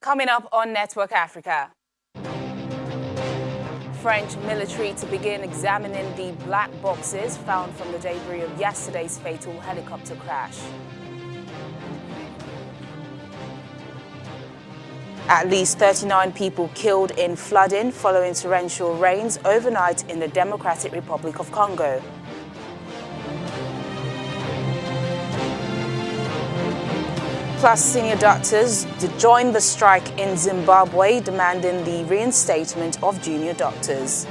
Coming up on Network Africa. French military to begin examining the black boxes found from the debris of yesterday's fatal helicopter crash. At least 39 people killed in flooding following torrential rains overnight in the Democratic Republic of Congo. Plus, senior doctors to join the strike in Zimbabwe, demanding the reinstatement of junior doctors.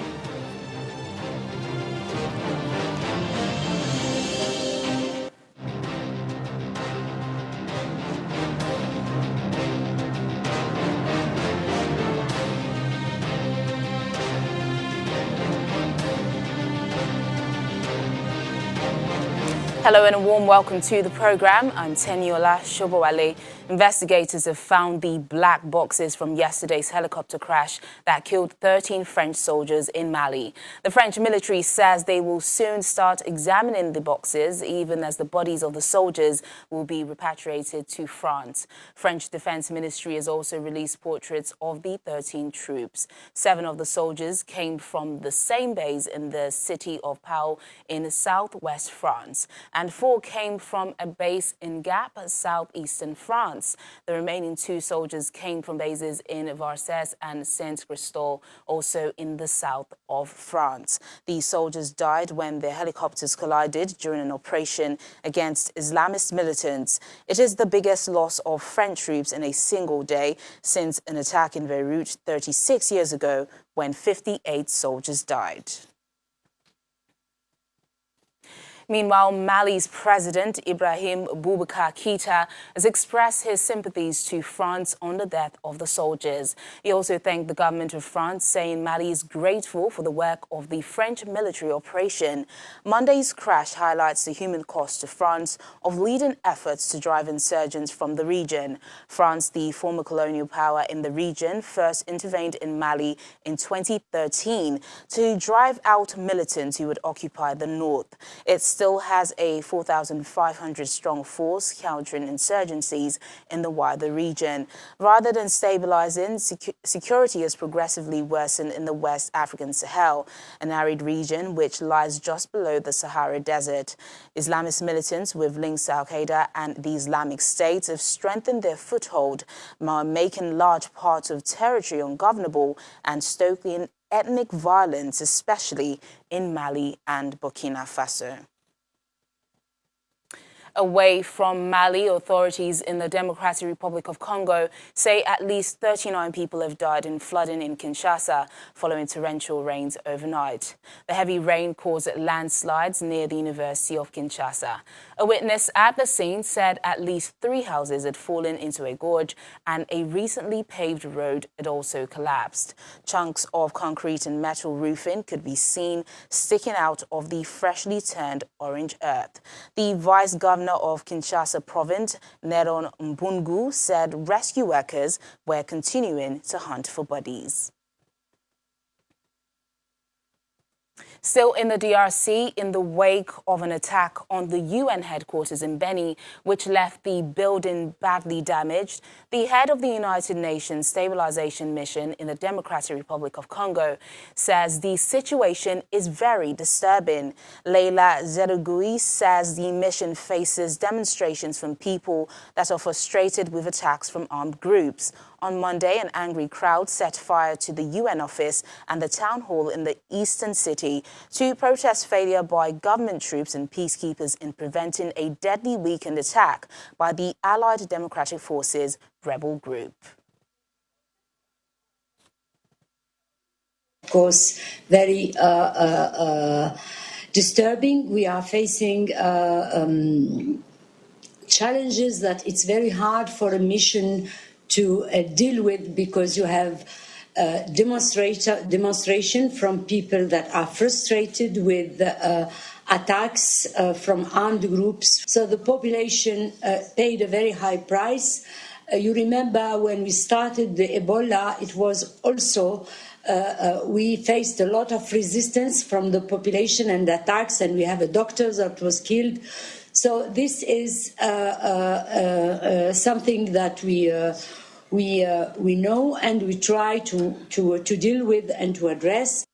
Hello and a warm welcome to the program. I'm Teniola Shobowale. Investigators have found the black boxes from yesterday's helicopter crash that killed 13 French soldiers in Mali. The French military says they will soon start examining the boxes, even as the bodies of the soldiers will be repatriated to France. French Defense Ministry has also released portraits of the 13 troops. 7 of the soldiers came from the same base in the city of Pau in southwest France, and 4 came from a base in Gap, southeastern France. The remaining 2 soldiers came from bases in Varses and Saint-Christol, also in the south of France. These soldiers died when their helicopters collided during an operation against Islamist militants. It is the biggest loss of French troops in a single day since an attack in Beirut 36 years ago when 58 soldiers died. Meanwhile, Mali's President Ibrahim Boubacar Keïta has expressed his sympathies to France on the death of the soldiers. He also thanked the government of France, saying Mali is grateful for the work of the French military operation. Monday's crash highlights the human cost to France of leading efforts to drive insurgents from the region. France, the former colonial power in the region, first intervened in Mali in 2013 to drive out militants who would occupy the north. It still has a 4,500-strong force countering insurgencies in the wider region. Rather than stabilizing, security has progressively worsened in the West African Sahel, an arid region which lies just below the Sahara Desert. Islamist militants with links to Al-Qaeda and the Islamic State have strengthened their foothold, making large parts of territory ungovernable and stoking ethnic violence, especially in Mali and Burkina Faso. Away from Mali, authorities in the Democratic Republic of Congo say at least 39 people have died in flooding in Kinshasa following torrential rains overnight. The heavy rain caused landslides near the University of Kinshasa. A witness at the scene said at least 3 houses had fallen into a gorge and a recently paved road had also collapsed. Chunks of concrete and metal roofing could be seen sticking out of the freshly turned orange earth. The vice governor of Kinshasa province, Neron Mbungu, said rescue workers were continuing to hunt for bodies. Still in the DRC, in the wake of an attack on the UN headquarters in Beni, which left the building badly damaged, the head of the United Nations Stabilization Mission in the Democratic Republic of Congo says the situation is very disturbing. Leila Zerugui says the mission faces demonstrations from people that are frustrated with attacks from armed groups. On Monday, an angry crowd set fire to the UN office and the town hall in the eastern city to protest failure by government troops and peacekeepers in preventing a deadly weekend attack by the Allied Democratic Forces rebel group. Of course, very disturbing. We are facing challenges that it's very hard for a mission to deal with, because you have demonstration from people that are frustrated with attacks from armed groups. So the population paid a very high price. You remember when we started the Ebola, it was also we faced a lot of resistance from the population and attacks, and we have a doctor that was killed. So this is something that we know and we try to deal with and to address.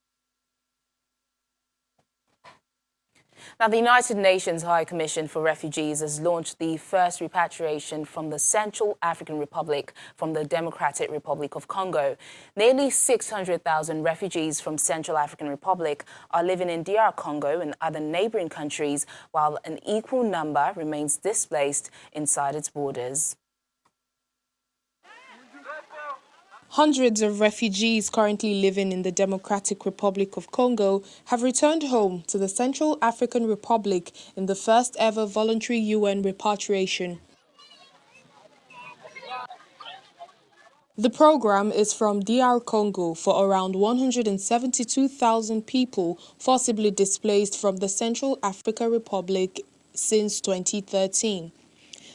Now, the United Nations High Commission for Refugees has launched the first repatriation from the Central African Republic from the Democratic Republic of Congo. Nearly 600,000 refugees from Central African Republic are living in DR Congo and other neighboring countries, while an equal number remains displaced inside its borders. Hundreds of refugees currently living in the Democratic Republic of Congo have returned home to the Central African Republic in the first ever voluntary UN repatriation. The program is from DR Congo for around 172,000 people forcibly displaced from the Central African Republic since 2013.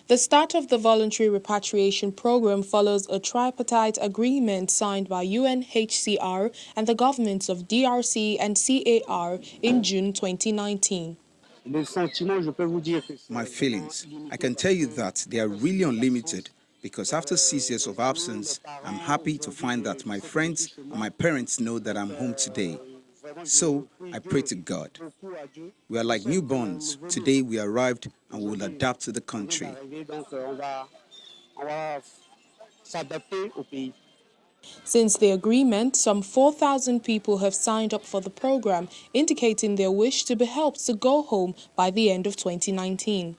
The start of the voluntary repatriation program follows a tripartite agreement signed by UNHCR and the governments of DRC and CAR in June 2019. My feelings, I can tell you that they are really unlimited, because after 6 years of absence, I'm happy to find that my friends and my parents know that I'm home today. So I pray to God. We are like newborns. Today we arrived and we will adapt to the country. Since the agreement, some 4,000 people have signed up for the program, indicating their wish to be helped to go home by the end of 2019.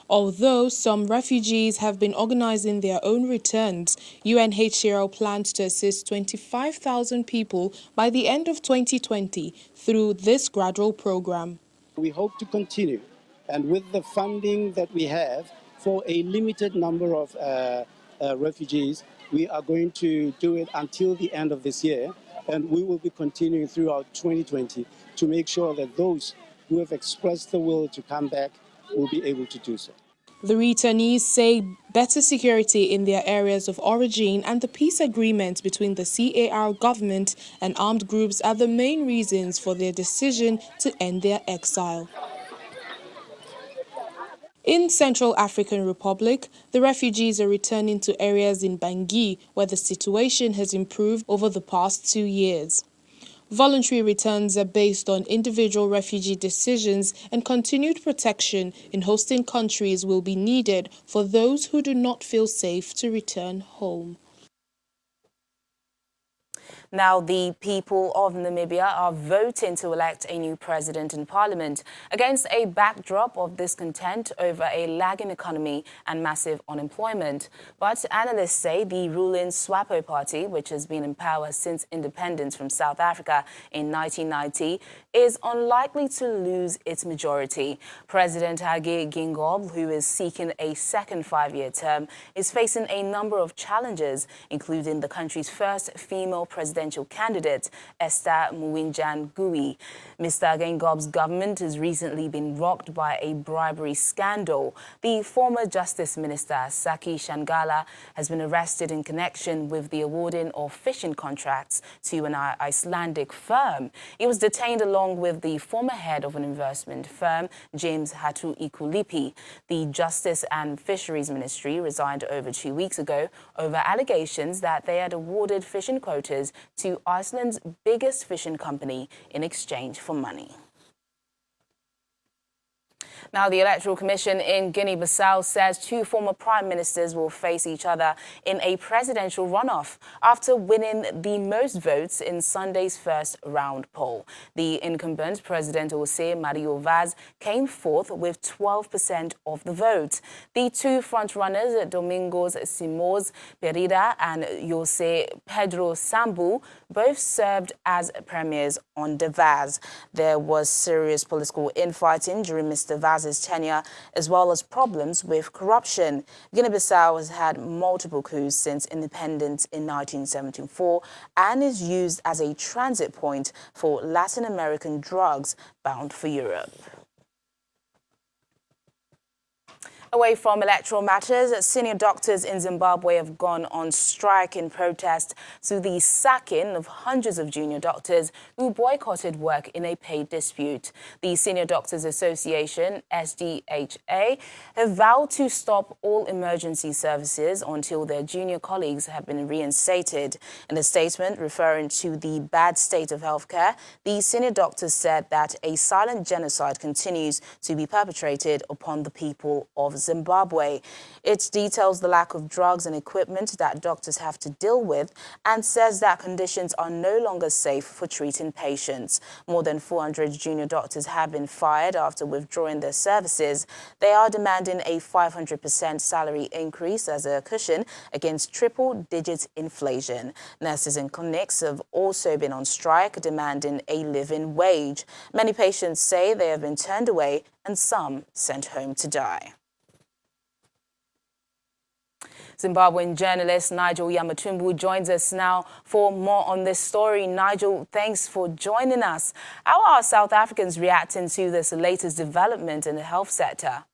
Although some refugees have been organizing their own returns, UNHCR plans to assist 25,000 people by the end of 2020 through this gradual program. We hope to continue, and with the funding that we have for a limited number of refugees, we are going to do it until the end of this year, and we will be continuing throughout 2020 to make sure that those who have expressed the will to come back will be able to do so. The returnees say better security in their areas of origin and the peace agreement between the CAR government and armed groups are the main reasons for their decision to end their exile. In Central African Republic, the refugees are returning to areas in Bangui where the situation has improved over the past 2 years. Voluntary returns are based on individual refugee decisions, and continued protection in hosting countries will be needed for those who do not feel safe to return home. Now, the people of Namibia are voting to elect a new president in parliament against a backdrop of discontent over a lagging economy and massive unemployment. But analysts say the ruling SWAPO party, which has been in power since independence from South Africa in 1990, is unlikely to lose its majority. President Hage Geingob, who is seeking a second 5-year term, is facing a number of challenges, including the country's first female presidential candidate, Esther Muinjan-Gui. Mr. Geingob's government has recently been rocked by a bribery scandal. The former Justice Minister, Saki Shangala, has been arrested in connection with the awarding of fishing contracts to an Icelandic firm. He was detained along with the former head of an investment firm, James Hatu Ikulipi. The Justice and Fisheries Ministry resigned over 2 weeks ago over allegations that they had awarded fishing quotas to Iceland's biggest fishing company in exchange for money. Now, the Electoral Commission in Guinea-Bissau says 2 former prime ministers will face each other in a presidential runoff after winning the most votes in Sunday's first round poll. The incumbent, President José Mario Vaz, came forth with 12% of the vote. The 2 frontrunners, Domingos Simões Pereira and José Pedro Sambu, both served as premiers under Vaz. There was serious political infighting during Mr. Vaz's tenure, as well as problems with corruption. Guinea-Bissau has had multiple coups since independence in 1974 and is used as a transit point for Latin American drugs bound for Europe. Away from electoral matters, senior doctors in Zimbabwe have gone on strike in protest to the sacking of hundreds of junior doctors who boycotted work in a pay dispute. The Senior Doctors Association, SDHA, have vowed to stop all emergency services until their junior colleagues have been reinstated. In a statement referring to the bad state of healthcare, the senior doctors said that a silent genocide continues to be perpetrated upon the people of Zimbabwe. It details the lack of drugs and equipment that doctors have to deal with and says that conditions are no longer safe for treating patients. More than 400 junior doctors have been fired after withdrawing their services. They are demanding a 500% salary increase as a cushion against triple-digit inflation. Nurses in clinics have also been on strike, demanding a living wage. Many patients say they have been turned away and some sent home to die. Zimbabwean journalist Nigel Trimble joins us now for more on this story. Nigel, thanks for joining us. How are South Africans reacting to this latest development in the health sector?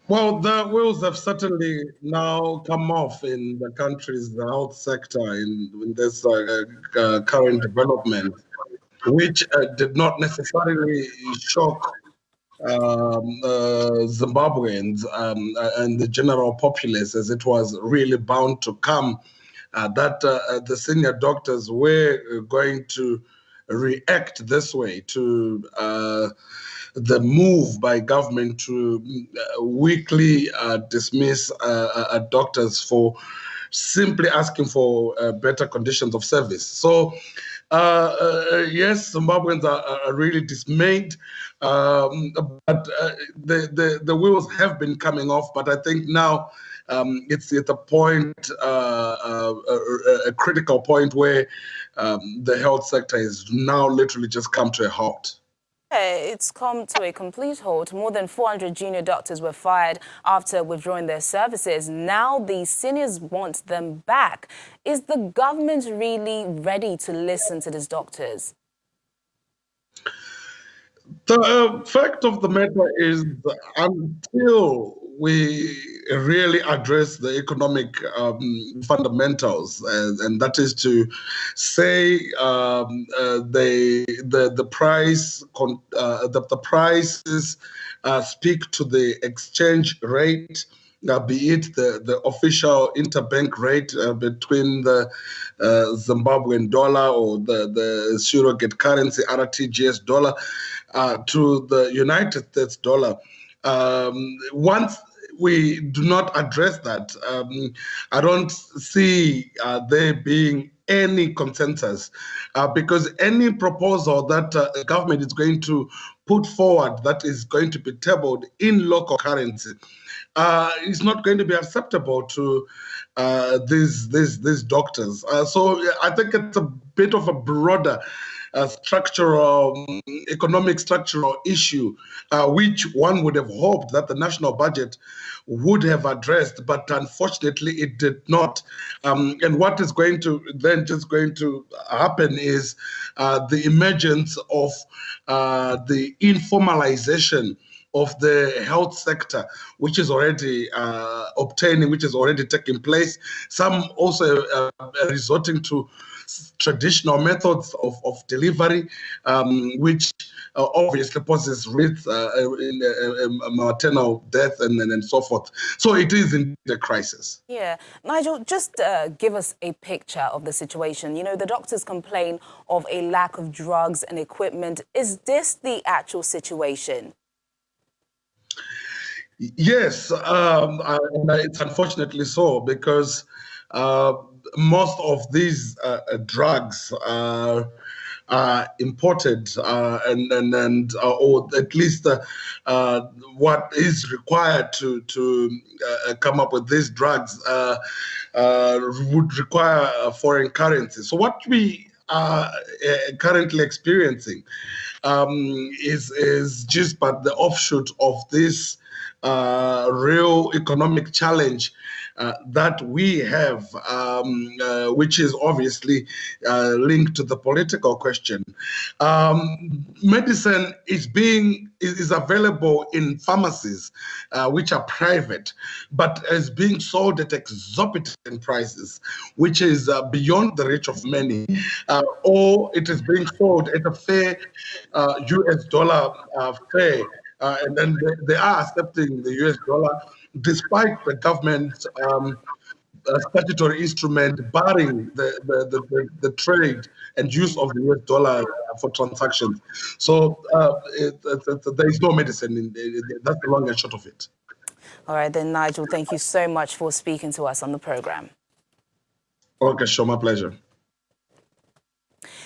Well, the wheels have certainly now come off in the country's health sector in this current development, which did not necessarily shock Zimbabweans and the general populace, as it was really bound to come, that the senior doctors were going to react this way to the move by government to weekly dismiss doctors for simply asking for better conditions of service. So, yes, Zimbabweans are really dismayed, but the wheels have been coming off. But I think now it's at a point, a critical point where the health sector is now literally just come to a halt. It's come to a complete halt. More than 400 junior doctors were fired after withdrawing their services. Now the seniors want them back. Is the government really ready to listen to these doctors? The fact of the matter is, until we really address the economic fundamentals, and that is to say the prices speak to the exchange rate. Be it the official interbank rate between the Zimbabwean dollar or the surrogate currency RTGS dollar to the United States dollar. Once we do not address that, I don't see there being any consensus, because any proposal that the government is going to put forward that is going to be tabled in local currency is not going to be acceptable to these doctors. So I think it's a bit of a broader structural, economic structural issue, which one would have hoped that the national budget would have addressed, but unfortunately it did not. And what is going to happen is the emergence of the informalization of the health sector, which is already which is already taking place. Some also resorting to traditional methods of delivery, which obviously poses risks in maternal death and so forth. So it is in the crisis. Yeah. Nigel, just give us a picture of the situation. You know, the doctors complain of a lack of drugs and equipment. Is this the actual situation? Yes, and it's unfortunately so, because most of these drugs are imported, and or at least what is required to come up with these drugs would require foreign currency. So what we are currently experiencing is just but the offshoot of this real economic challenge that we have, which is obviously linked to the political question. Medicine is available in pharmacies, which are private, but is being sold at exorbitant prices, which is beyond the reach of many, or it is being sold at a fair US dollar fair. And then they are accepting the US dollar, despite the government's statutory instrument barring the trade and use of the US dollar for transactions. So there is no medicine. That's the long and short of it. All right, then, Nigel, thank you so much for speaking to us on the program. Okay, sure, my pleasure.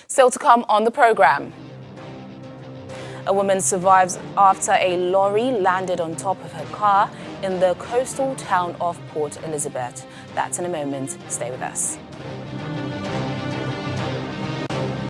Still to come on the program. A woman survives after a lorry landed on top of her car in the coastal town of Port Elizabeth. That's in a moment. Stay with us.